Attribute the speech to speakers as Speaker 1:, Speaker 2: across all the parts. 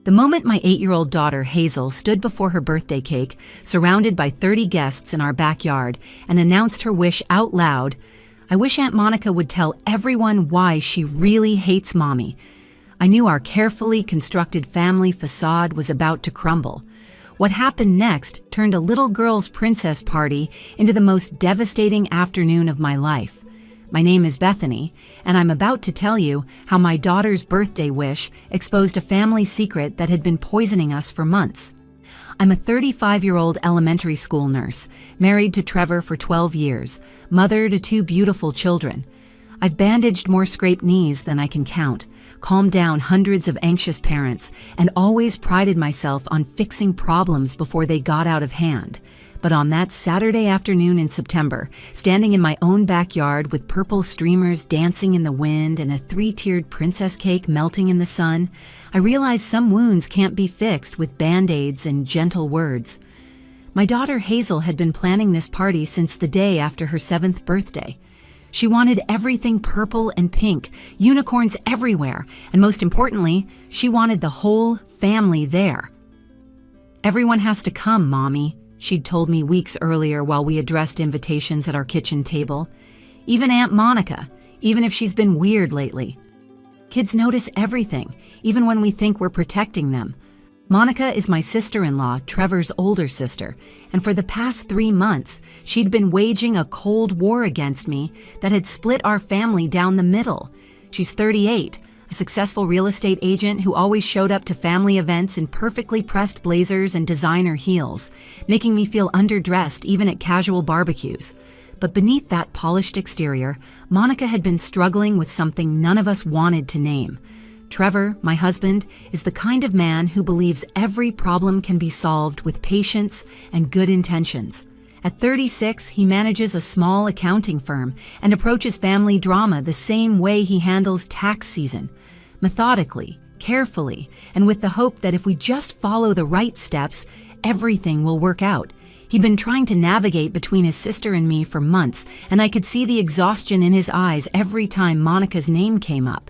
Speaker 1: The moment my 8-year-old daughter, Hazel, stood before her birthday cake, surrounded by 30 guests in our backyard, and announced her wish out loud, I wish Aunt Monica would tell everyone why she really hates Mommy. I knew our carefully constructed family facade was about to crumble. What happened next turned a little girl's princess party into the most devastating afternoon of my life. My name is Bethany, and I'm about to tell you how my daughter's birthday wish exposed a family secret that had been poisoning us for months. I'm a 35-year-old elementary school nurse, married to Trevor for 12 years, mother to 2 beautiful children. I've bandaged more scraped knees than I can count, calmed down hundreds of anxious parents, and always prided myself on fixing problems before they got out of hand. But on that Saturday afternoon in September, standing in my own backyard with purple streamers dancing in the wind and a 3-tiered princess cake melting in the sun, I realized some wounds can't be fixed with band-aids and gentle words. My daughter Hazel had been planning this party since the day after her 7th birthday. She wanted everything purple and pink, unicorns everywhere, and most importantly, she wanted the whole family there. "Everyone has to come, Mommy," she'd told me weeks earlier while we addressed invitations at our kitchen table. "Even Aunt Monica, even if she's been weird lately. Kids notice everything, even when we think we're protecting them. Monica is my sister-in-law, Trevor's older sister, and for the past 3 months, she'd been waging a cold war against me that had split our family down the middle. She's 38, a successful real estate agent who always showed up to family events in perfectly pressed blazers and designer heels, making me feel underdressed even at casual barbecues. But beneath that polished exterior, Monica had been struggling with something none of us wanted to name. Trevor, my husband, is the kind of man who believes every problem can be solved with patience and good intentions. At 36, he manages a small accounting firm and approaches family drama the same way he handles tax season, methodically, carefully, and with the hope that if we just follow the right steps, everything will work out. He'd been trying to navigate between his sister and me for months, and I could see the exhaustion in his eyes every time Monica's name came up.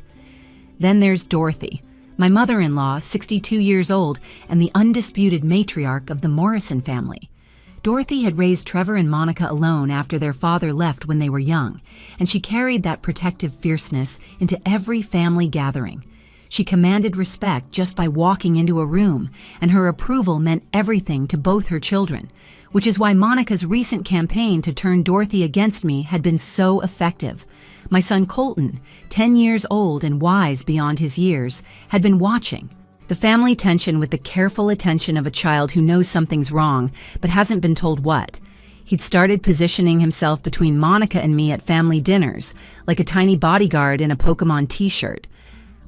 Speaker 1: Then there's Dorothy, my mother-in-law, 62 years old, and the undisputed matriarch of the Morrison family. Dorothy had raised Trevor and Monica alone after their father left when they were young, and she carried that protective fierceness into every family gathering. She commanded respect just by walking into a room, and her approval meant everything to both her children, which is why Monica's recent campaign to turn Dorothy against me had been so effective. My son Colton, 10 years old and wise beyond his years, had been watching. The family tension with the careful attention of a child who knows something's wrong but hasn't been told what. He'd started positioning himself between Monica and me at family dinners, like a tiny bodyguard in a Pokemon t-shirt.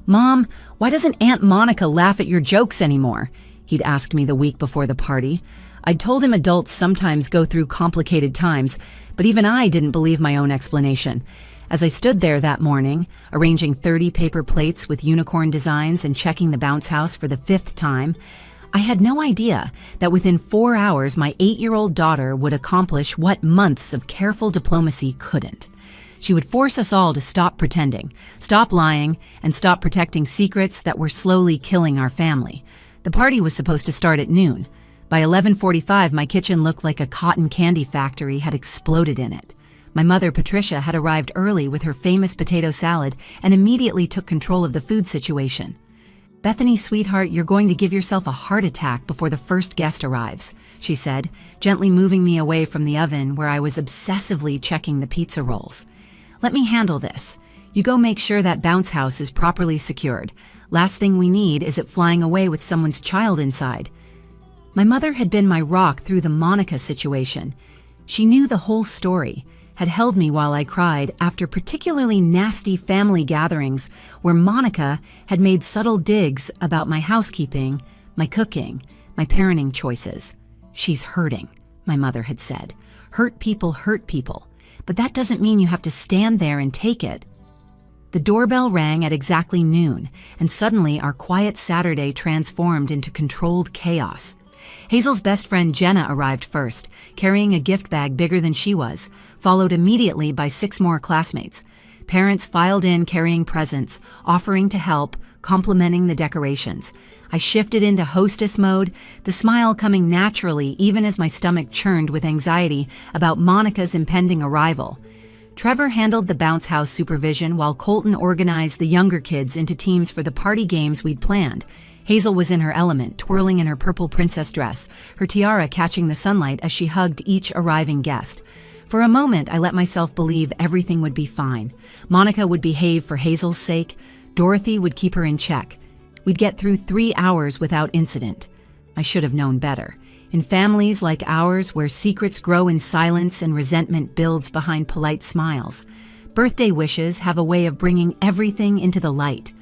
Speaker 1: "Mom, why doesn't Aunt Monica laugh at your jokes anymore?" he'd asked me the week before the party. I'd told him adults sometimes go through complicated times, but even I didn't believe my own explanation. As I stood there that morning, arranging 30 paper plates with unicorn designs and checking the bounce house for the 5th time, I had no idea that within 4 hours my 8-year-old daughter would accomplish what months of careful diplomacy couldn't. She would force us all to stop pretending, stop lying, and stop protecting secrets that were slowly killing our family. The party was supposed to start at noon. By 11:45, my kitchen looked like a cotton candy factory had exploded in it. My mother, Patricia, had arrived early with her famous potato salad and immediately took control of the food situation. "Bethany, sweetheart, you're going to give yourself a heart attack before the first guest arrives," she said, gently moving me away from the oven where I was obsessively checking the pizza rolls. "Let me handle this. You go make sure that bounce house is properly secured. Last thing we need is it flying away with someone's child inside." My mother had been my rock through the Monica situation. She knew the whole story, had held me while I cried after particularly nasty family gatherings where Monica had made subtle digs about my housekeeping, my cooking, my parenting choices. "She's hurting," my mother had said. Hurt people, but that doesn't mean you have to stand there and take it." The doorbell rang at exactly noon, and suddenly our quiet Saturday transformed into controlled chaos. Hazel's best friend Jenna arrived first, carrying a gift bag bigger than she was, followed immediately by 6 more classmates. Parents filed in carrying presents, offering to help, complimenting the decorations. I shifted into hostess mode, the smile coming naturally even as my stomach churned with anxiety about Monica's impending arrival. Trevor handled the bounce house supervision while Colton organized the younger kids into teams for the party games we'd planned. Hazel was in her element, twirling in her purple princess dress, her tiara catching the sunlight as she hugged each arriving guest. For a moment, I let myself believe everything would be fine. Monica would behave for Hazel's sake. Dorothy would keep her in check. We'd get through 3 hours without incident. I should have known better. In families like ours, where secrets grow in silence and resentment builds behind polite smiles, birthday wishes have a way of bringing everything into the light.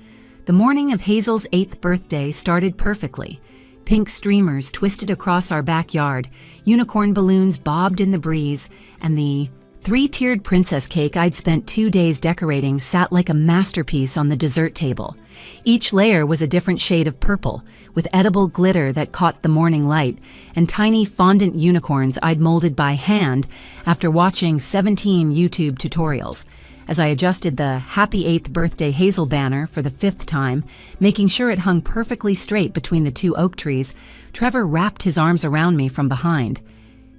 Speaker 1: The morning of Hazel's 8th birthday started perfectly. Pink streamers twisted across our backyard, unicorn balloons bobbed in the breeze, and the 3-tiered princess cake I'd spent 2 days decorating sat like a masterpiece on the dessert table. Each layer was a different shade of purple, with edible glitter that caught the morning light, and tiny fondant unicorns I'd molded by hand after watching 17 YouTube tutorials. As I adjusted the Happy 8th Birthday Hazel banner for the 5th time, making sure it hung perfectly straight between the 2 oak trees, Trevor wrapped his arms around me from behind.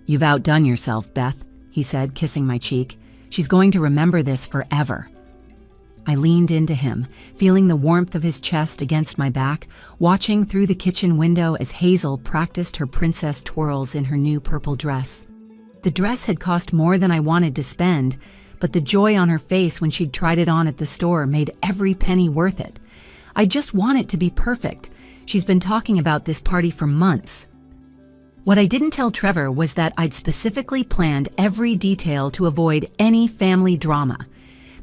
Speaker 1: "You've outdone yourself, Beth," he said, kissing my cheek. "She's going to remember this forever." I leaned into him, feeling the warmth of his chest against my back, watching through the kitchen window as Hazel practiced her princess twirls in her new purple dress. The dress had cost more than I wanted to spend, but the joy on her face when she'd tried it on at the store made every penny worth it. I just want it to be perfect. She's been talking about this party for months. What I didn't tell Trevor was that I'd specifically planned every detail to avoid any family drama.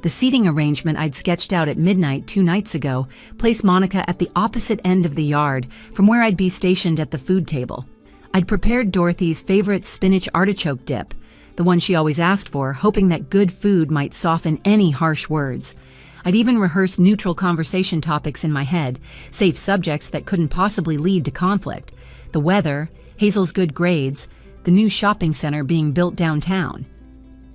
Speaker 1: The seating arrangement I'd sketched out at midnight 2 nights ago placed Monica at the opposite end of the yard from where I'd be stationed at the food table. I'd prepared Dorothy's favorite spinach artichoke dip, the one she always asked for, hoping that good food might soften any harsh words. I'd even rehearsed neutral conversation topics in my head, safe subjects that couldn't possibly lead to conflict. The weather, Hazel's good grades, the new shopping center being built downtown.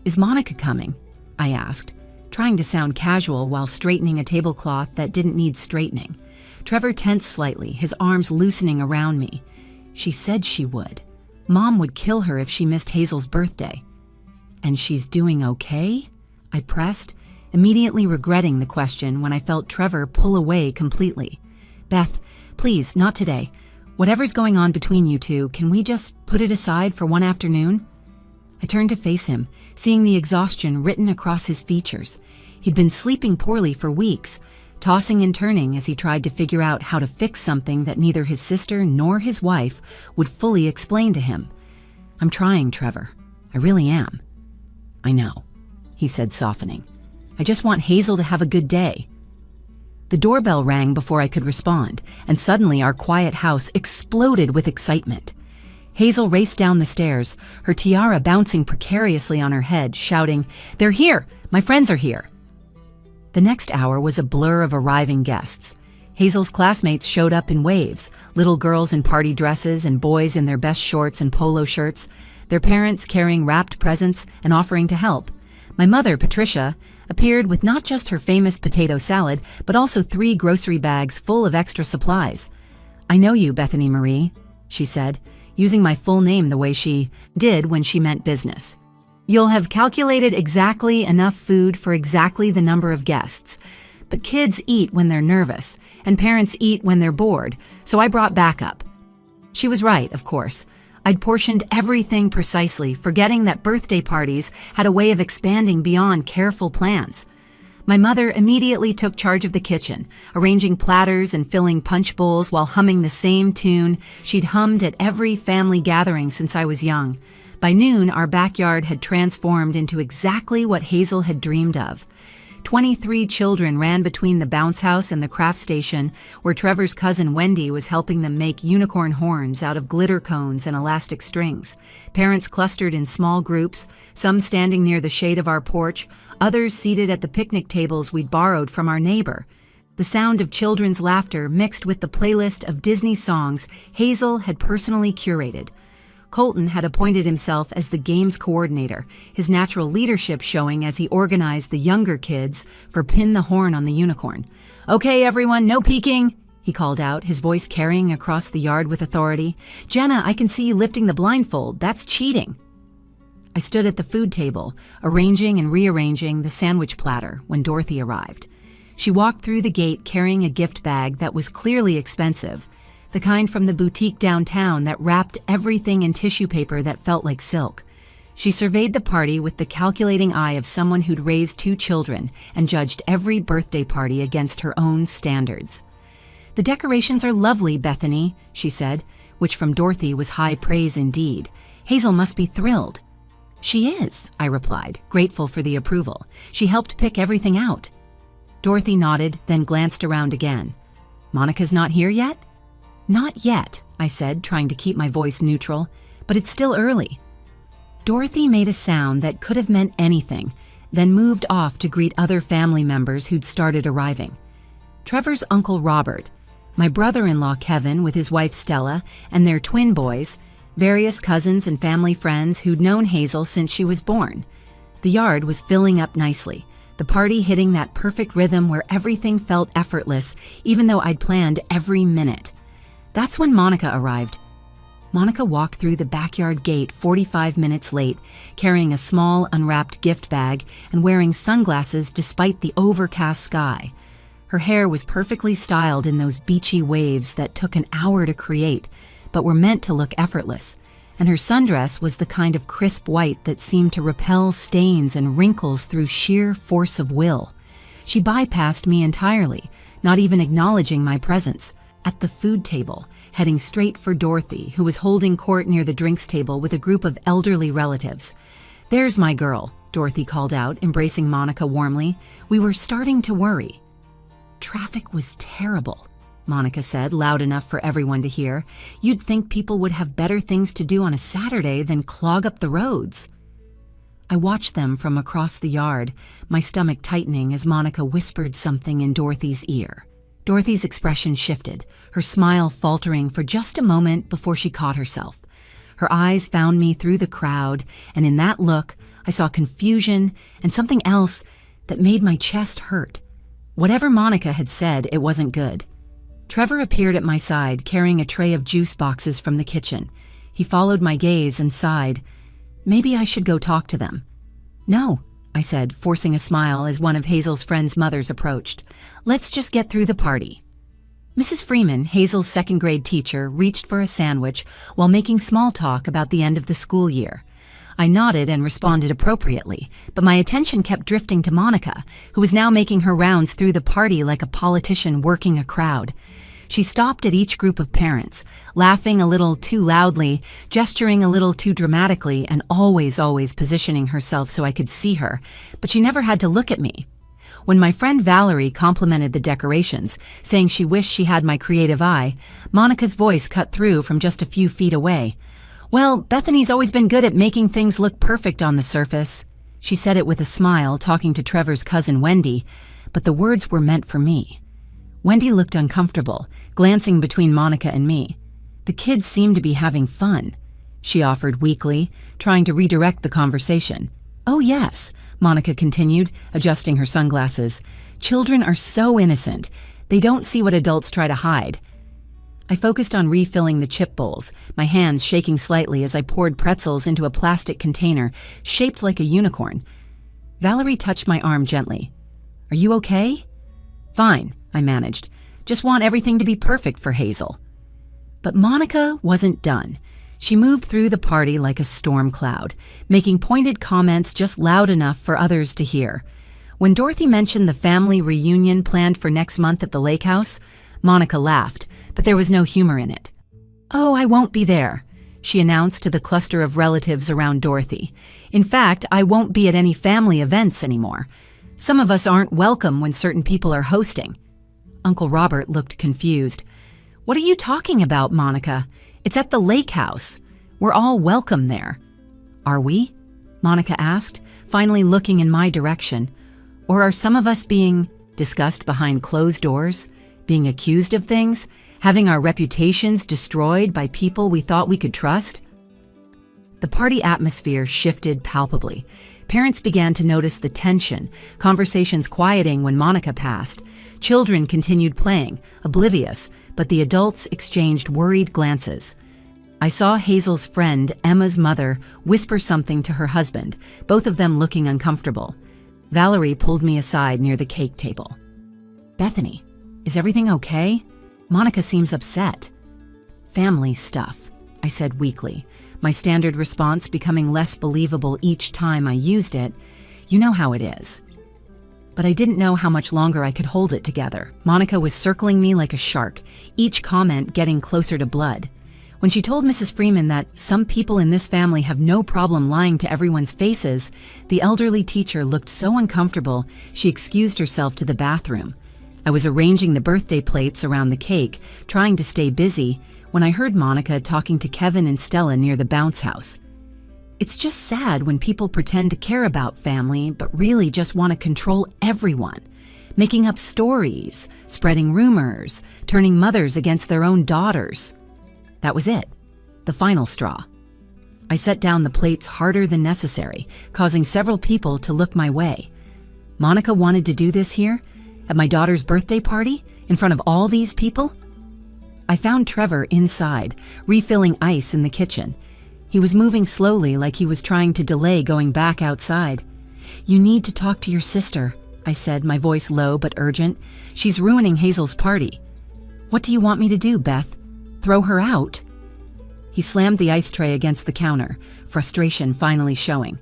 Speaker 1: "Is Monica coming?" I asked, trying to sound casual while straightening a tablecloth that didn't need straightening. Trevor tensed slightly, his arms loosening around me. "She said she would. Mom would kill her if she missed Hazel's birthday." "And she's doing okay?" I pressed, immediately regretting the question when I felt Trevor pull away completely. "Beth, please, not today. Whatever's going on between you two, can we just put it aside for one afternoon?" I turned to face him, seeing the exhaustion written across his features. He'd been sleeping poorly for weeks, tossing and turning as he tried to figure out how to fix something that neither his sister nor his wife would fully explain to him. "I'm trying, Trevor. I really am." "I know," he said, softening. "I just want Hazel to have a good day." The doorbell rang before I could respond, and suddenly our quiet house exploded with excitement. Hazel raced down the stairs, her tiara bouncing precariously on her head, shouting, "They're here! My friends are here!" The next hour was a blur of arriving guests. Hazel's classmates showed up in waves, little girls in party dresses and boys in their best shorts and polo shirts, their parents carrying wrapped presents and offering to help. My mother, Patricia, appeared with not just her famous potato salad, but also 3 grocery bags full of extra supplies. "I know you, Bethany Marie," she said, using my full name the way she did when she meant business. "You'll have calculated exactly enough food for exactly the number of guests. But kids eat when they're nervous, and parents eat when they're bored, so I brought backup." She was right, of course. I'd portioned everything precisely, forgetting that birthday parties had a way of expanding beyond careful plans. My mother immediately took charge of the kitchen, arranging platters and filling punch bowls while humming the same tune she'd hummed at every family gathering since I was young. By noon, our backyard had transformed into exactly what Hazel had dreamed of. 23 children ran between the bounce house and the craft station, where Trevor's cousin Wendy was helping them make unicorn horns out of glitter cones and elastic strings. Parents clustered in small groups, some standing near the shade of our porch, others seated at the picnic tables we'd borrowed from our neighbor. The sound of children's laughter mixed with the playlist of Disney songs Hazel had personally curated. Colton had appointed himself as the games coordinator, his natural leadership showing as he organized the younger kids for Pin the Horn on the Unicorn. "Okay, everyone, no peeking," he called out, his voice carrying across the yard with authority. "Jenna, I can see you lifting the blindfold. That's cheating." I stood at the food table, arranging and rearranging the sandwich platter when Dorothy arrived. She walked through the gate carrying a gift bag that was clearly expensive, the kind from the boutique downtown that wrapped everything in tissue paper that felt like silk. She surveyed the party with the calculating eye of someone who'd raised 2 children and judged every birthday party against her own standards. "The decorations are lovely, Bethany," she said, which from Dorothy was high praise indeed. "Hazel must be thrilled." "She is," I replied, grateful for the approval. "She helped pick everything out." Dorothy nodded, then glanced around again. "Monica's not here yet?" "Not yet," I said, trying to keep my voice neutral, "but it's still early." Dorothy made a sound that could have meant anything, then moved off to greet other family members who'd started arriving. Trevor's Uncle Robert, my brother-in-law Kevin with his wife Stella, and their twin boys, various cousins and family friends who'd known Hazel since she was born. The yard was filling up nicely, the party hitting that perfect rhythm where everything felt effortless, even though I'd planned every minute. That's when Monica arrived. Monica walked through the backyard gate 45 minutes late, carrying a small, unwrapped gift bag and wearing sunglasses despite the overcast sky. Her hair was perfectly styled in those beachy waves that took an hour to create, but were meant to look effortless, and her sundress was the kind of crisp white that seemed to repel stains and wrinkles through sheer force of will. She bypassed me entirely, not even acknowledging my presence. At the food table, heading straight for Dorothy, who was holding court near the drinks table with a group of elderly relatives. "There's my girl," Dorothy called out, embracing Monica warmly. We were starting to worry. "Traffic was terrible," Monica said, loud enough for everyone to hear. "You'd think people would have better things to do on a Saturday than clog up the roads." I watched them from across the yard, my stomach tightening as Monica whispered something in Dorothy's ear. Dorothy's expression shifted, her smile faltering for just a moment before she caught herself. Her eyes found me through the crowd, and in that look, I saw confusion and something else that made my chest hurt. Whatever Monica had said, it wasn't good. Trevor appeared at my side, carrying a tray of juice boxes from the kitchen. He followed my gaze and sighed. "Maybe I should go talk to them." "No," I said, forcing a smile as one of Hazel's friend's mothers approached. "Let's just get through the party." Mrs. Freeman, Hazel's second-grade teacher, reached for a sandwich while making small talk about the end of the school year. I nodded and responded appropriately, but my attention kept drifting to Monica, who was now making her rounds through the party like a politician working a crowd. She stopped at each group of parents, laughing a little too loudly, gesturing a little too dramatically, and always positioning herself so I could see her, but she never had to look at me. When my friend Valerie complimented the decorations, saying she wished she had my creative eye, Monica's voice cut through from just a few feet away. "Well, Bethany's always been good at making things look perfect on the surface." She said it with a smile, talking to Trevor's cousin Wendy, but the words were meant for me. Wendy looked uncomfortable, glancing between Monica and me. "The kids seem to be having fun," she offered weakly, trying to redirect the conversation. "Oh yes," Monica continued, adjusting her sunglasses. "Children are so innocent. They don't see what adults try to hide." I focused on refilling the chip bowls, my hands shaking slightly as I poured pretzels into a plastic container shaped like a unicorn. Valerie touched my arm gently. "Are you okay?" "Fine," I managed. "Just want everything to be perfect for Hazel." But Monica wasn't done. She moved through the party like a storm cloud, making pointed comments just loud enough for others to hear. When Dorothy mentioned the family reunion planned for next month at the lake house, Monica laughed, but there was no humor in it. "Oh, I won't be there," she announced to the cluster of relatives around Dorothy. "In fact, I won't be at any family events anymore. Some of us aren't welcome when certain people are hosting." Uncle Robert looked confused. "What are you talking about, Monica? It's at the lake house. We're all welcome there." "Are we?" Monica asked, finally looking in my direction. "Or are some of us being discussed behind closed doors, being accused of things, having our reputations destroyed by people we thought we could trust?" The party atmosphere shifted palpably. Parents began to notice the tension, conversations quieting when Monica passed. Children continued playing, oblivious, but the adults exchanged worried glances. I saw Hazel's friend, Emma's mother, whisper something to her husband, both of them looking uncomfortable. Valerie pulled me aside near the cake table. "Bethany, is everything okay? Monica seems upset." "Family stuff," I said weakly, my standard response becoming less believable each time I used it. "You know how it is." But I didn't know how much longer I could hold it together. Monica was circling me like a shark, each comment getting closer to blood. When she told Mrs. Freeman that some people in this family have no problem lying to everyone's faces, the elderly teacher looked so uncomfortable she excused herself to the bathroom. I was arranging the birthday plates around the cake, trying to stay busy, when I heard Monica talking to Kevin and Stella near the bounce house. "It's just sad when people pretend to care about family but really just want to control everyone, making up stories, spreading rumors, turning mothers against their own daughters." That was it, the final straw. I set down the plates harder than necessary, causing several people to look my way. Monica wanted to do this here? At my daughter's birthday party? In front of all these people? I found Trevor inside, refilling ice in the kitchen. He was moving slowly like he was trying to delay going back outside. "You need to talk to your sister," I said, my voice low but urgent. "She's ruining Hazel's party." "What do you want me to do, Beth? Throw her out?" He slammed the ice tray against the counter, frustration finally showing.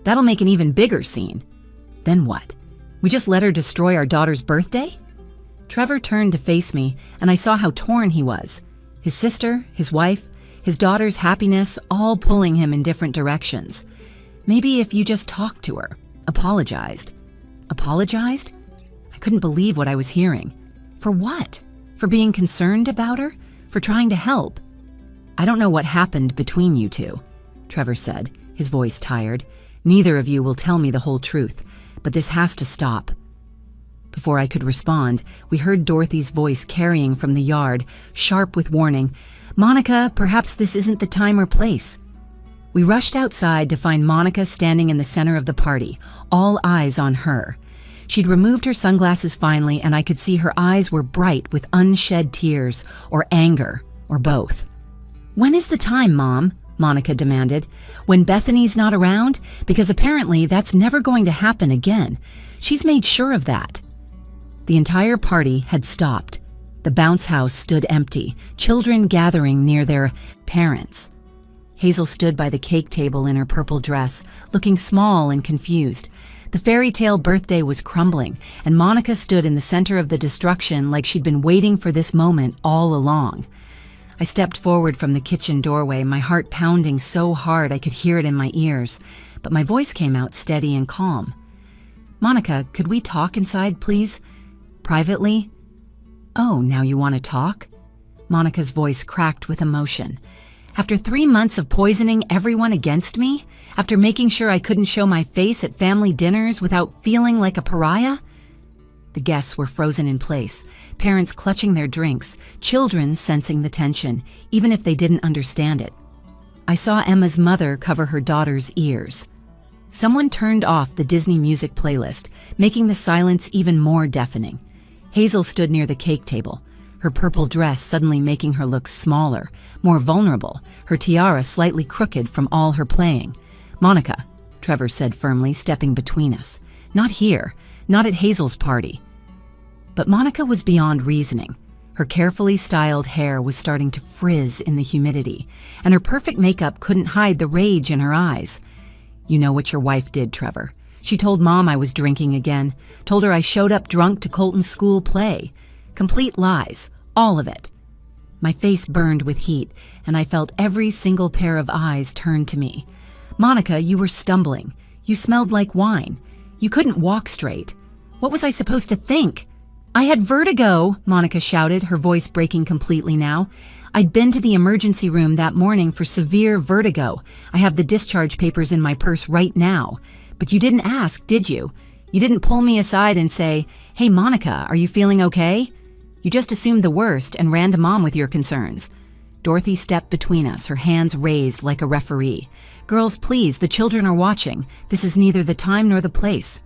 Speaker 1: "That'll make an even bigger scene." "Then what? We just let her destroy our daughter's birthday?" Trevor turned to face me, and I saw how torn he was. His sister, his wife, his daughter's happiness, all pulling him in different directions. "Maybe if you just talked to her, apologized." Apologized? I couldn't believe what I was hearing. For what? For being concerned about her? For trying to help? "I don't know what happened between you two," Trevor said, his voice tired. "Neither of you will tell me the whole truth, but this has to stop." Before I could respond, we heard Dorothy's voice carrying from the yard, sharp with warning. "Monica, perhaps this isn't the time or place." We rushed outside to find Monica standing in the center of the party, all eyes on her. She'd removed her sunglasses finally, and I could see her eyes were bright with unshed tears, or anger, or both. "When is the time, Mom?" Monica demanded. "When Bethany's not around? Because apparently that's never going to happen again. She's made sure of that." The entire party had stopped. The bounce house stood empty, children gathering near their parents. Hazel stood by the cake table in her purple dress, looking small and confused. The fairy tale birthday was crumbling, and Monica stood in the center of the destruction like she'd been waiting for this moment all along. I stepped forward from the kitchen doorway, my heart pounding so hard I could hear it in my ears, but my voice came out steady and calm. "Monica, could we talk inside, please? Privately?" "Oh, now you want to talk?" Monica's voice cracked with emotion. "After 3 months of poisoning everyone against me? After making sure I couldn't show my face at family dinners without feeling like a pariah?" The guests were frozen in place, parents clutching their drinks, children sensing the tension, even if they didn't understand it. I saw Emma's mother cover her daughter's ears. Someone turned off the Disney music playlist, making the silence even more deafening. Hazel stood near the cake table, her purple dress suddenly making her look smaller, more vulnerable, her tiara slightly crooked from all her playing. "Monica," Trevor said firmly, stepping between us. "Not here, not at Hazel's party." But Monica was beyond reasoning. Her carefully styled hair was starting to frizz in the humidity, and her perfect makeup couldn't hide the rage in her eyes. "You know what your wife did, Trevor. She told Mom I was drinking again, told her I showed up drunk to Colton's school play. Complete lies, all of it." My face burned with heat, and I felt every single pair of eyes turn to me. "Monica, you were stumbling. You smelled like wine. You couldn't walk straight. What was I supposed to think?" "I had vertigo," Monica shouted, her voice breaking completely now. "I'd been to the emergency room that morning for severe vertigo. I have the discharge papers in my purse right now. But you didn't ask, did you? You didn't pull me aside and say, 'Hey, Monica, are you feeling okay?' You just assumed the worst and ran to Mom with your concerns. Dorothy stepped between us, her hands raised like a referee. "Girls, please, the children are watching. This is neither the time nor the place."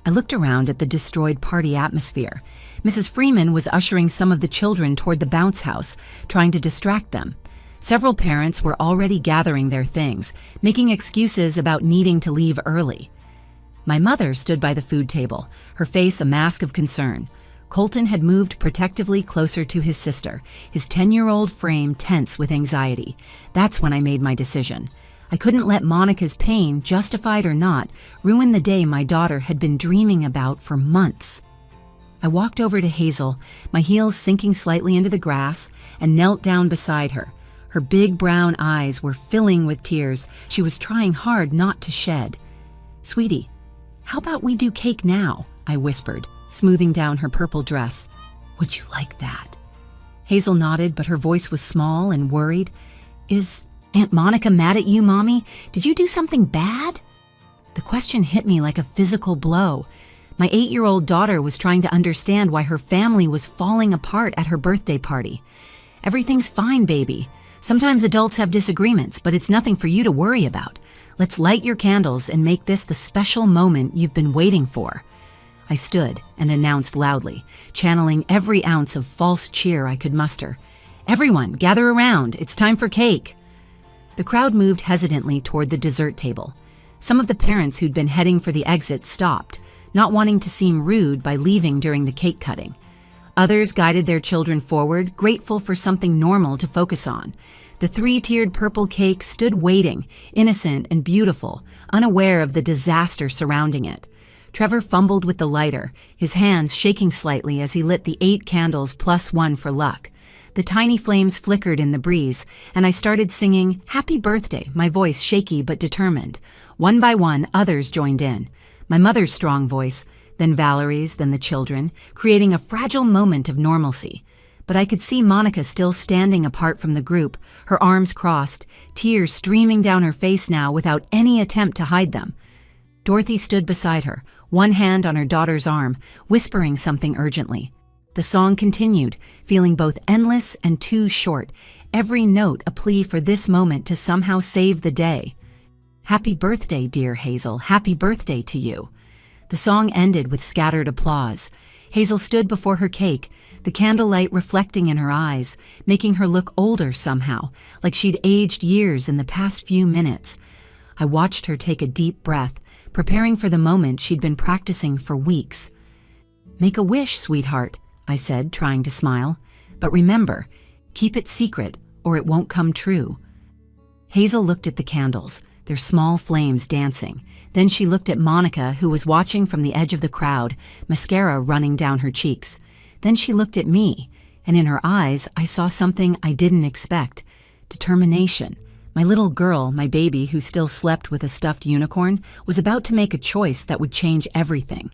Speaker 1: I looked around at the destroyed party atmosphere. Mrs. Freeman was ushering some of the children toward the bounce house, trying to distract them. Several parents were already gathering their things, making excuses about needing to leave early. My mother stood by the food table, her face a mask of concern. Colton had moved protectively closer to his sister, his 10-year-old frame tense with anxiety. That's when I made my decision. I couldn't let Monica's pain, justified or not, ruin the day my daughter had been dreaming about for months. I walked over to Hazel, my heels sinking slightly into the grass, and knelt down beside her. Her big brown eyes were filling with tears. She was trying hard not to shed. "Sweetie, how about we do cake now?" I whispered, smoothing down her purple dress. "Would you like that?" Hazel nodded, but her voice was small and worried. "Is Aunt Monica mad at you, Mommy? Did you do something bad?" The question hit me like a physical blow. My 8-year-old daughter was trying to understand why her family was falling apart at her birthday party. "Everything's fine, baby. Sometimes adults have disagreements, but it's nothing for you to worry about. Let's light your candles and make this the special moment you've been waiting for." I stood and announced loudly, channeling every ounce of false cheer I could muster. "Everyone, gather around. It's time for cake." The crowd moved hesitantly toward the dessert table. Some of the parents who'd been heading for the exit stopped, not wanting to seem rude by leaving during the cake cutting. Others guided their children forward, grateful for something normal to focus on. The 3-tiered purple cake stood waiting, innocent and beautiful, unaware of the disaster surrounding it. Trevor fumbled with the lighter, his hands shaking slightly as he lit the 8 candles plus 1 for luck. The tiny flames flickered in the breeze, and I started singing "Happy Birthday," my voice shaky but determined. One by one, others joined in. My mother's strong voice, then Valerie's, then the children, creating a fragile moment of normalcy. But I could see Monica still standing apart from the group, her arms crossed, tears streaming down her face now without any attempt to hide them. Dorothy stood beside her, one hand on her daughter's arm, whispering something urgently. The song continued, feeling both endless and too short, every note a plea for this moment to somehow save the day. "Happy birthday, dear Hazel. Happy birthday to you." The song ended with scattered applause. Hazel stood before her cake, the candlelight reflecting in her eyes, making her look older somehow, like she'd aged years in the past few minutes. I watched her take a deep breath, preparing for the moment she'd been practicing for weeks. "Make a wish, sweetheart," I said, trying to smile. "But remember, keep it secret or it won't come true." Hazel looked at the candles, their small flames dancing. Then she looked at Monica, who was watching from the edge of the crowd, mascara running down her cheeks. Then she looked at me, and in her eyes I saw something I didn't expect. Determination. My little girl, my baby who still slept with a stuffed unicorn, was about to make a choice that would change everything.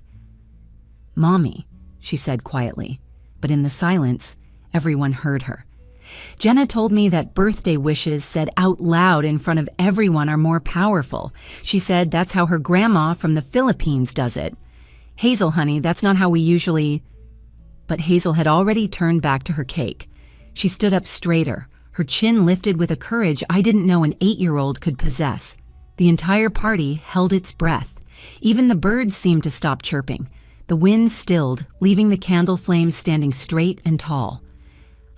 Speaker 1: "Mommy," she said quietly, but in the silence, everyone heard her. "Jenna told me that birthday wishes said out loud in front of everyone are more powerful. She said that's how her grandma from the Philippines does it. Hazel, honey, that's not how we usually—" But Hazel had already turned back to her cake. She stood up straighter, her chin lifted with a courage I didn't know an 8-year-old could possess. The entire party held its breath. Even the birds seemed to stop chirping. The wind stilled, leaving the candle flames standing straight and tall.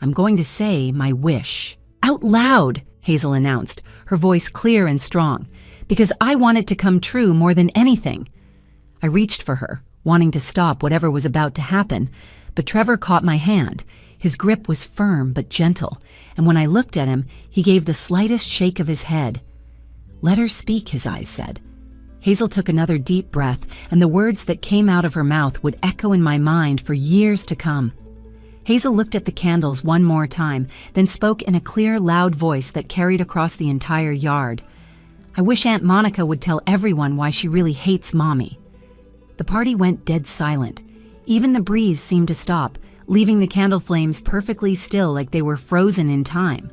Speaker 1: "I'm going to say my wish." "Out loud," Hazel announced, her voice clear and strong, "because I want it to come true more than anything." I reached for her, wanting to stop whatever was about to happen, but Trevor caught my hand. His grip was firm but gentle, and when I looked at him, he gave the slightest shake of his head. "Let her speak," his eyes said. Hazel took another deep breath, and the words that came out of her mouth would echo in my mind for years to come. Hazel looked at the candles one more time, then spoke in a clear, loud voice that carried across the entire yard. "I wish Aunt Monica would tell everyone why she really hates Mommy." The party went dead silent. Even the breeze seemed to stop, leaving the candle flames perfectly still like they were frozen in time.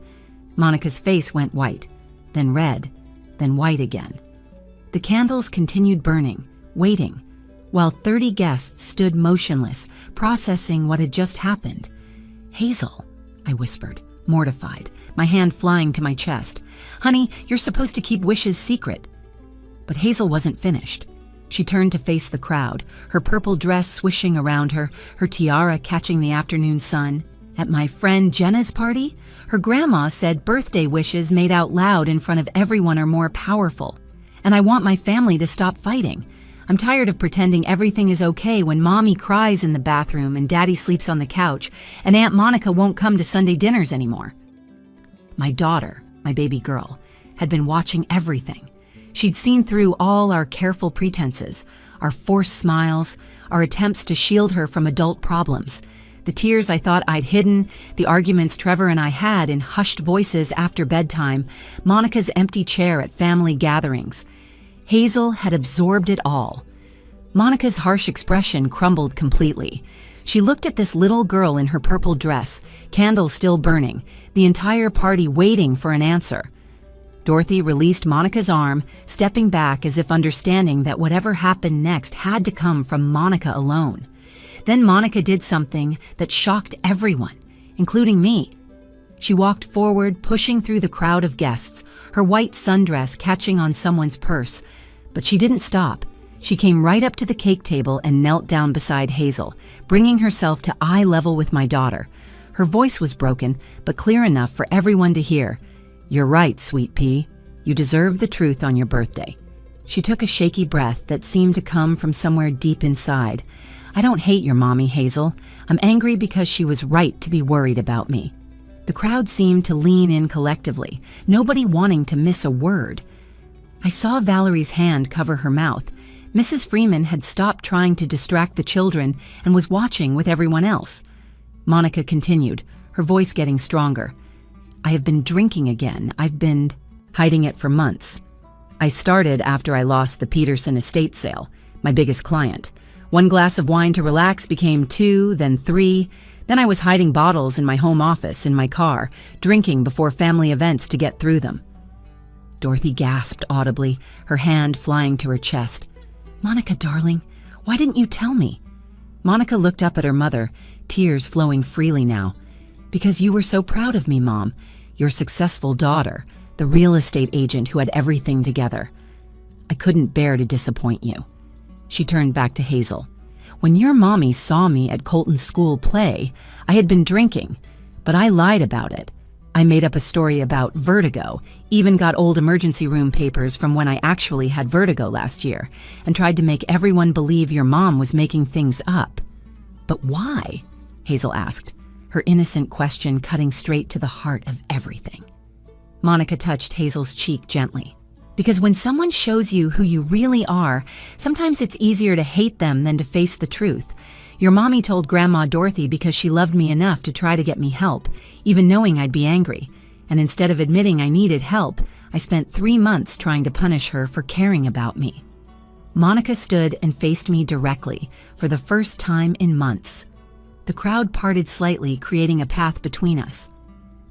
Speaker 1: Monica's face went white, then red, then white again. The candles continued burning, waiting, while 30 guests stood motionless, processing what had just happened. "Hazel," I whispered, mortified, my hand flying to my chest. "Honey, you're supposed to keep wishes secret." But Hazel wasn't finished. She turned to face the crowd, her purple dress swishing around her, her tiara catching the afternoon sun. At my friend Jenna's party, her grandma said birthday wishes made out loud in front of everyone are more powerful. And I want my family to stop fighting. I'm tired of pretending everything is okay when Mommy cries in the bathroom and Daddy sleeps on the couch and Aunt Monica won't come to Sunday dinners anymore. My daughter, my baby girl, had been watching everything. She'd seen through all our careful pretenses, our forced smiles, our attempts to shield her from adult problems, the tears I thought I'd hidden, the arguments Trevor and I had in hushed voices after bedtime, Monica's empty chair at family gatherings. Hazel had absorbed it all. Monica's harsh expression crumbled completely. She looked at this little girl in her purple dress, candles still burning, the entire party waiting for an answer. Dorothy released Monica's arm, stepping back as if understanding that whatever happened next had to come from Monica alone. Then Monica did something that shocked everyone, including me. She walked forward, pushing through the crowd of guests, her white sundress catching on someone's purse. But she didn't stop. She came right up to the cake table and knelt down beside Hazel, bringing herself to eye level with my daughter. Her voice was broken, but clear enough for everyone to hear. "You're right, sweet pea. You deserve the truth on your birthday." She took a shaky breath that seemed to come from somewhere deep inside. "I don't hate your mommy, Hazel. I'm angry because she was right to be worried about me." The crowd seemed to lean in collectively, nobody wanting to miss a word. I saw Valerie's hand cover her mouth. Mrs. Freeman had stopped trying to distract the children and was watching with everyone else. Monica continued, her voice getting stronger. "I have been drinking again. I've been hiding it for months. I started after I lost the Peterson estate sale, my biggest client. 1 glass of wine to relax became 2, then 3. Then I was hiding bottles in my home office, in my car, drinking before family events to get through them." Dorothy gasped audibly, her hand flying to her chest. "Monica, darling, why didn't you tell me?" Monica looked up at her mother, tears flowing freely now. "Because you were so proud of me, Mom, your successful daughter, the real estate agent who had everything together. I couldn't bear to disappoint you." She turned back to Hazel. "When your mommy saw me at Colton's school play, I had been drinking, but I lied about it. I made up a story about vertigo, even got old emergency room papers from when I actually had vertigo last year, and tried to make everyone believe your mom was making things up." "But why?" Hazel asked, her innocent question cutting straight to the heart of everything. Monica touched Hazel's cheek gently. "Because when someone shows you who you really are, sometimes it's easier to hate them than to face the truth. Your mommy told Grandma Dorothy because she loved me enough to try to get me help, even knowing I'd be angry. And instead of admitting I needed help, I spent 3 months trying to punish her for caring about me." Monica stood and faced me directly, for the first time in months. The crowd parted slightly, creating a path between us.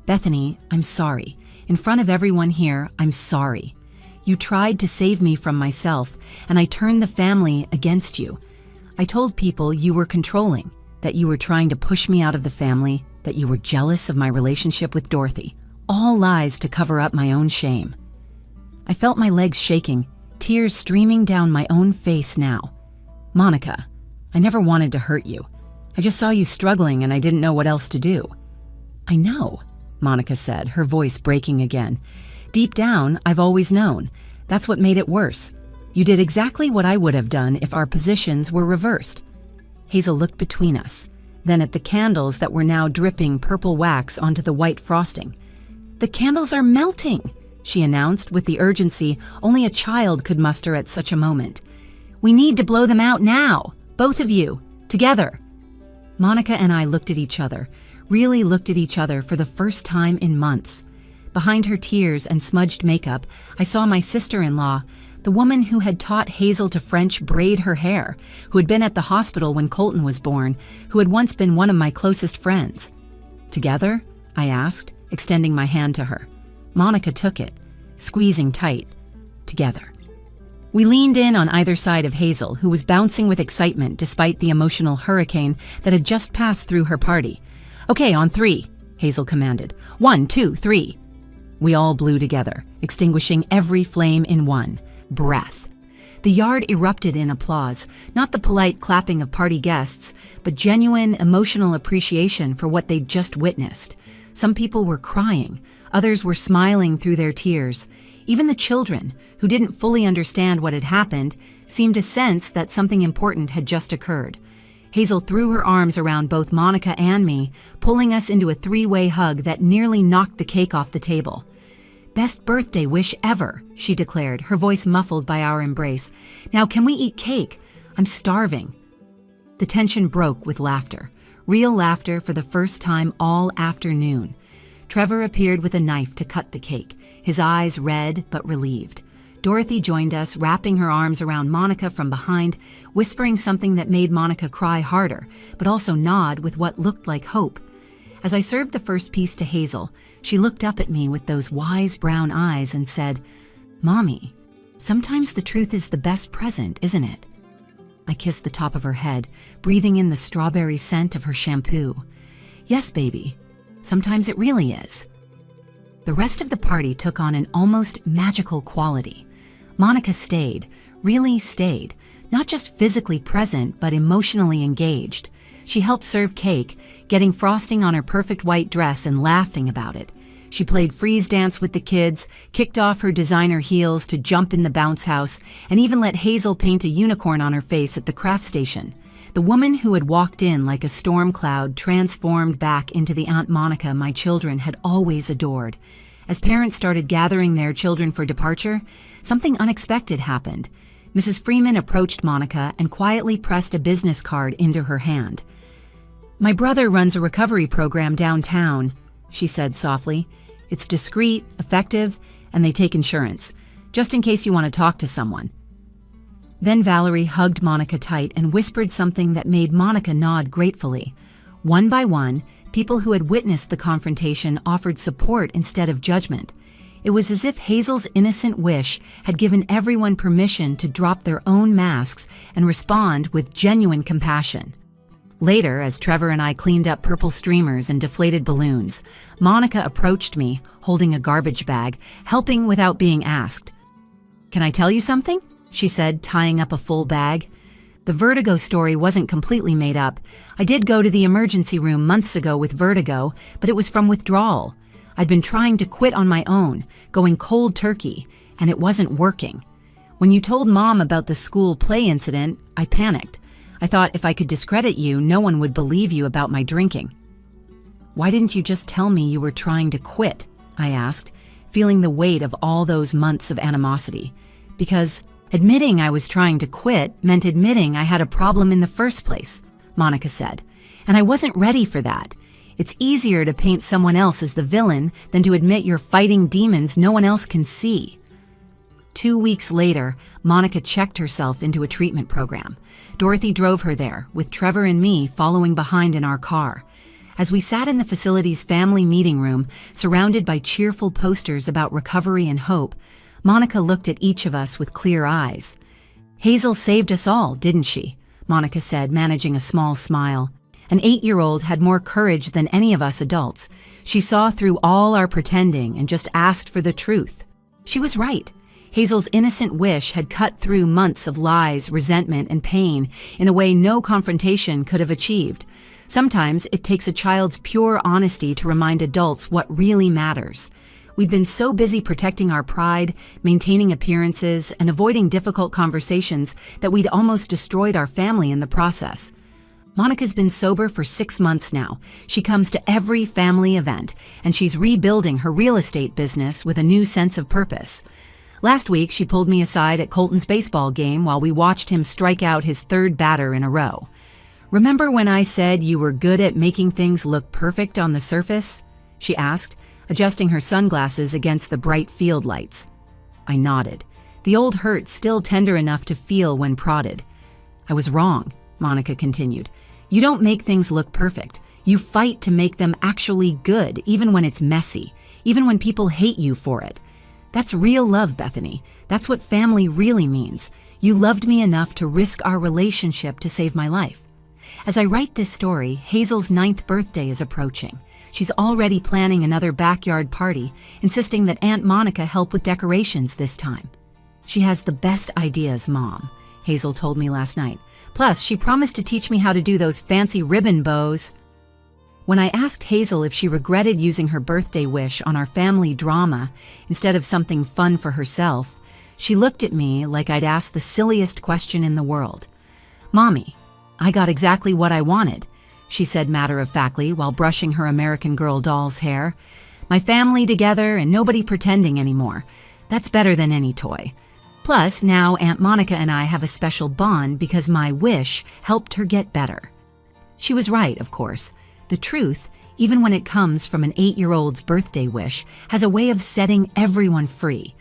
Speaker 1: "Bethany, I'm sorry. In front of everyone here, I'm sorry. You tried to save me from myself, and I turned the family against you. I told people you were controlling, that you were trying to push me out of the family, that you were jealous of my relationship with Dorothy. All lies to cover up my own shame." I felt my legs shaking, tears streaming down my own face now. "Monica, I never wanted to hurt you. I just saw you struggling and I didn't know what else to do." "I know," Monica said, her voice breaking again. "Deep down, I've always known. That's what made it worse. You did exactly what I would have done if our positions were reversed." Hazel looked between us, then at the candles that were now dripping purple wax onto the white frosting. "The candles are melting," she announced with the urgency only a child could muster at such a moment. "We need to blow them out now, both of you, together." Monica and I looked at each other, really looked at each other for the first time in months. Behind her tears and smudged makeup, I saw my sister-in-law, the woman who had taught Hazel to French braid her hair, who had been at the hospital when Colton was born, who had once been one of my closest friends. "Together?" I asked, extending my hand to her. Monica took it, squeezing tight. "Together." We leaned in on either side of Hazel, who was bouncing with excitement despite the emotional hurricane that had just passed through her party. "Okay, on 3. Hazel commanded. 1, 2, 3. We all blew together, extinguishing every flame in one breath. The yard erupted in applause, not the polite clapping of party guests, but genuine emotional appreciation for what they'd just witnessed. Some people were crying, others were smiling through their tears. Even the children, who didn't fully understand what had happened, seemed to sense that something important had just occurred. Hazel threw her arms around both Monica and me, pulling us into a three-way hug that nearly knocked the cake off the table. "Best birthday wish ever," she declared, her voice muffled by our embrace. "Now can we eat cake? I'm starving." The tension broke with laughter. Real laughter for the first time all afternoon. Trevor appeared with a knife to cut the cake, his eyes red but relieved. Dorothy joined us, wrapping her arms around Monica from behind, whispering something that made Monica cry harder, but also nod with what looked like hope. As I served the first piece to Hazel, she looked up at me with those wise brown eyes and said, "Mommy, sometimes the truth is the best present, isn't it?" I kissed the top of her head, breathing in the strawberry scent of her shampoo. "Yes, baby, sometimes it really is." The rest of the party took on an almost magical quality. Monica stayed, really stayed, not just physically present, but emotionally engaged. She helped serve cake, getting frosting on her perfect white dress and laughing about it. She played freeze dance with the kids, kicked off her designer heels to jump in the bounce house, and even let Hazel paint a unicorn on her face at the craft station. The woman who had walked in like a storm cloud transformed back into the Aunt Monica my children had always adored. As parents started gathering their children for departure, something unexpected happened. Mrs. Freeman approached Monica and quietly pressed a business card into her hand. "My brother runs a recovery program downtown," she said softly. "It's discreet, effective, and they take insurance, just in case you want to talk to someone." Then Valerie hugged Monica tight and whispered something that made Monica nod gratefully. One by one, people who had witnessed the confrontation offered support instead of judgment. It was as if Hazel's innocent wish had given everyone permission to drop their own masks and respond with genuine compassion. Later, as Trevor and I cleaned up purple streamers and deflated balloons, Monica approached me, holding a garbage bag, helping without being asked. "Can I tell you something?" she said, tying up a full bag. The vertigo story wasn't completely made up. I did go to the emergency room months ago with vertigo, but it was from withdrawal. I'd been trying to quit on my own, going cold turkey, and it wasn't working. When you told Mom about the school play incident, I panicked. I thought if I could discredit you, no one would believe you about my drinking. "Why didn't you just tell me you were trying to quit?" I asked, feeling the weight of all those months of animosity. Because admitting I was trying to quit meant admitting I had a problem in the first place, Monica said. And I wasn't ready for that. It's easier to paint someone else as the villain than to admit you're fighting demons no one else can see. 2 weeks later, Monica checked herself into a treatment program. Dorothy drove her there, with Trevor and me following behind in our car. As we sat in the facility's family meeting room, surrounded by cheerful posters about recovery and hope, Monica looked at each of us with clear eyes. "Hazel saved us all, didn't she?" Monica said, managing a small smile. An 8-year-old had more courage than any of us adults. She saw through all our pretending and just asked for the truth. She was right. Hazel's innocent wish had cut through months of lies, resentment, and pain in a way no confrontation could have achieved. Sometimes it takes a child's pure honesty to remind adults what really matters. We'd been so busy protecting our pride, maintaining appearances, and avoiding difficult conversations that we'd almost destroyed our family in the process. Monica's been sober for 6 months now. She comes to every family event, and she's rebuilding her real estate business with a new sense of purpose. Last week, she pulled me aside at Colton's baseball game while we watched him strike out his 3rd batter in a row. "Remember when I said you were good at making things look perfect on the surface?" she asked, adjusting her sunglasses against the bright field lights. I nodded, the old hurt still tender enough to feel when prodded. "I was wrong," Monica continued. "You don't make things look perfect. You fight to make them actually good, even when it's messy, even when people hate you for it. That's real love, Bethany. That's what family really means. You loved me enough to risk our relationship to save my life." As I write this story, Hazel's 9th birthday is approaching. She's already planning another backyard party, insisting that Aunt Monica help with decorations this time. She has the best ideas, Mom, Hazel told me last night. Plus, she promised to teach me how to do those fancy ribbon bows. When I asked Hazel if she regretted using her birthday wish on our family drama instead of something fun for herself, she looked at me like I'd asked the silliest question in the world. Mommy, I got exactly what I wanted, she said matter-of-factly while brushing her American Girl doll's hair. My family together and nobody pretending anymore. That's better than any toy. Plus, now Aunt Monica and I have a special bond because my wish helped her get better. She was right, of course. The truth, even when it comes from an 8-year-old's birthday wish, has a way of setting everyone free.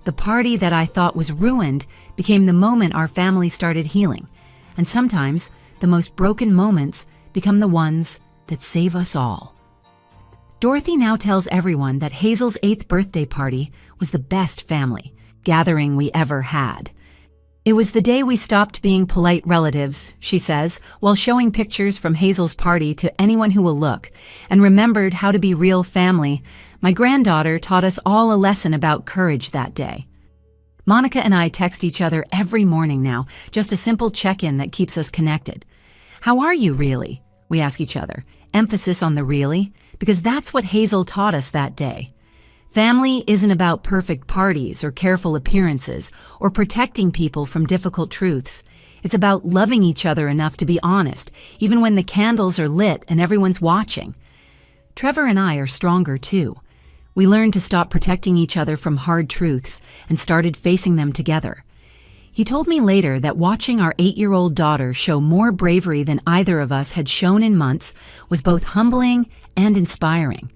Speaker 1: The party that I thought was ruined became the moment our family started healing. And sometimes, the most broken moments become the ones that save us all. Dorothy now tells everyone that Hazel's 8th birthday party was the best family gathering we ever had. It was the day we stopped being polite relatives, she says, while showing pictures from Hazel's party to anyone who will look, and remembered how to be real family. My granddaughter taught us all a lesson about courage that day. Monica and I text each other every morning now, just a simple check-in that keeps us connected. How are you, really? We ask each other. Emphasis on the really, because that's what Hazel taught us that day. Family isn't about perfect parties or careful appearances or protecting people from difficult truths. It's about loving each other enough to be honest, even when the candles are lit and everyone's watching. Trevor and I are stronger too. We learned to stop protecting each other from hard truths and started facing them together. He told me later that watching our 8-year-old daughter show more bravery than either of us had shown in months was both humbling and inspiring.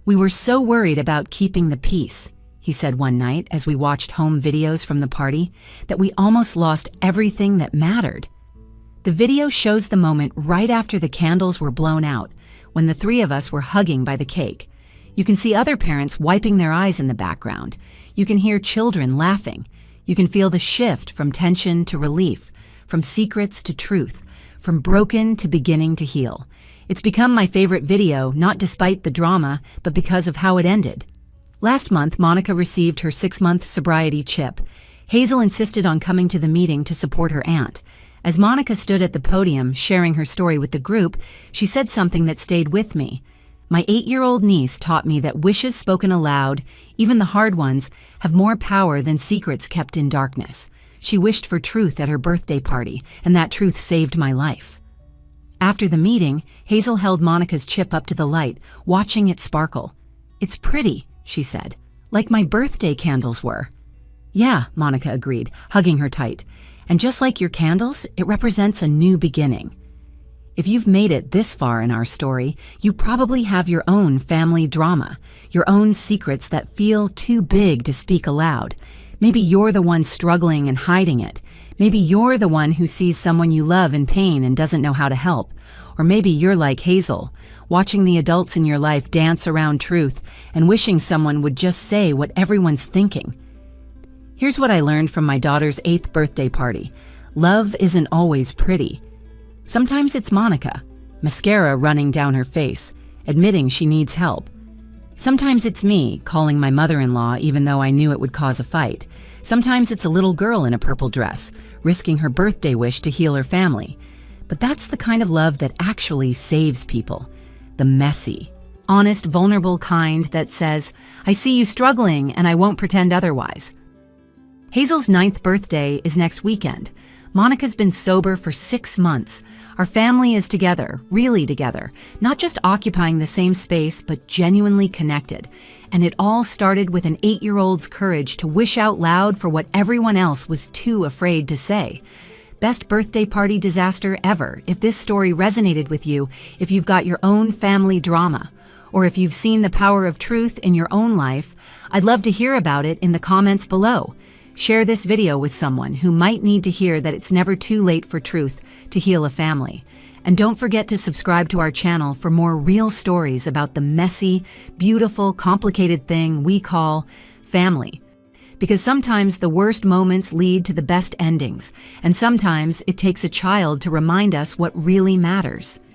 Speaker 1: We were so worried about keeping the peace, he said one night as we watched home videos from the party, that we almost lost everything that mattered. The video shows the moment right after the candles were blown out, when the 3 of us were hugging by the cake. You can see other parents wiping their eyes in the background. You can hear children laughing. You can feel the shift from tension to relief, from secrets to truth, from broken to beginning to heal. It's become my favorite video, not despite the drama, but because of how it ended. Last month, Monica received her 6-month sobriety chip. Hazel insisted on coming to the meeting to support her aunt. As Monica stood at the podium sharing her story with the group, she said something that stayed with me. My 8-year-old niece taught me that wishes spoken aloud, even the hard ones, have more power than secrets kept in darkness. She wished for truth at her birthday party, and that truth saved my life. After the meeting, Hazel held Monica's chip up to the light, watching it sparkle. "It's pretty," she said, "like my birthday candles were." "Yeah," Monica agreed, hugging her tight. "And just like your candles, it represents a new beginning." If you've made it this far in our story, you probably have your own family drama, your own secrets that feel too big to speak aloud. Maybe you're the one struggling and hiding it. Maybe you're the one who sees someone you love in pain and doesn't know how to help. Or maybe you're like Hazel, watching the adults in your life dance around truth and wishing someone would just say what everyone's thinking. Here's what I learned from my daughter's 8th birthday party. Love isn't always pretty. Sometimes it's Monica, mascara running down her face, admitting she needs help. Sometimes it's me, calling my mother-in-law even though I knew it would cause a fight. Sometimes it's a little girl in a purple dress, risking her birthday wish to heal her family. But that's the kind of love that actually saves people. The messy, honest, vulnerable kind that says, "I see you struggling and I won't pretend otherwise." Hazel's 9th birthday is next weekend. Monica's been sober for 6 months. Our family is together, really together, not just occupying the same space, but genuinely connected. And it all started with an 8-year-old's courage to wish out loud for what everyone else was too afraid to say. Best birthday party disaster ever. If this story resonated with you, if you've got your own family drama, or if you've seen the power of truth in your own life, I'd love to hear about it in the comments below. Share this video with someone who might need to hear that it's never too late for truth to heal a family. And don't forget to subscribe to our channel for more real stories about the messy, beautiful, complicated thing we call family. Because sometimes the worst moments lead to the best endings, and sometimes it takes a child to remind us what really matters.